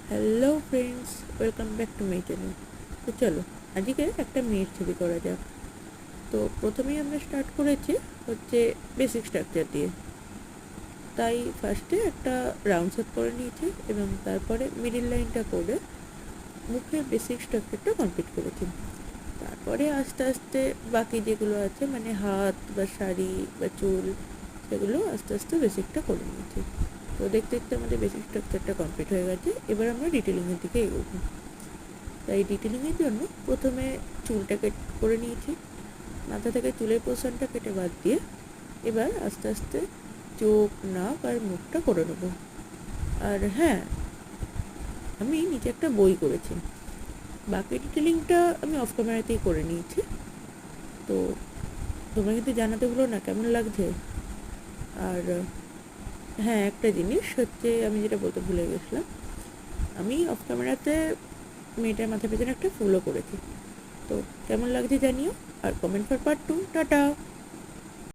Hello friends, welcome back to my channel. তো চলো আজকে একটা মেয়ের ছবি করা যাক। তো প্রথমেই আমরা স্টার্ট করেছি হচ্ছে বেসিক স্ট্রাকচার দিয়ে। তাই ফার্স্টে একটা রাউন্ড শেপ করে নিয়েছি এবং তারপরে মিডিল লাইনটা করে মুখের বেসিক স্ট্রাকচারটা কমপ্লিট করেছি। তারপরে আস্তে আস্তে বাকি যেগুলো আছে মানে হাত বা শাড়ি বা চুল, সেগুলো আস্তে আস্তে বেসিকটা করে নিয়েছি। তো দেখতে দেখতে আমাদের বেসিক স্ট্রাকচারটা কমপ্লিট হয়ে গেছে। এবার আমরা ডিটেলিংয়ের দিকে এগোবো। তাই ডিটেলিংয়ের জন্য প্রথমে চুলটা করে নিয়েছি। মাথা থেকে চুলের পোর্শনটা কেটে বাদ দিয়ে এবার আস্তে আস্তে চোখ, নাক আর মুখটা করে নেবো। আর হ্যাঁ, আমি নিচে একটা বই করেছি। বাকি ডিটেলিংটা আমি অফ ক্যামেরাতেই করে নিয়েছি। তো তোমরা কিন্তু জানাতে ভুলো না কেমন লাগছে। আর হ্যাঁ, একটা জিনিস হচ্ছে আমি যেটা বলতে ভুলে গেছিলাম, আমি অফ ক্যামেরাতে মেয়েটার মাথার পেছনে একটা ফুলও করেছি। তো কেমন লাগছে জানিও, আর কমেন্ট ফর পার্ট 2। টাটা।